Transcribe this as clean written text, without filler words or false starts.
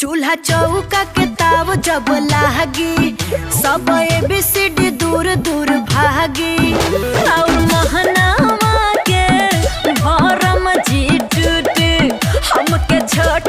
चूल्हा चौका के ताव जब लागी सब ABCD दूर दूर भागी। और महनावा के भरम जी टूट हमके छोट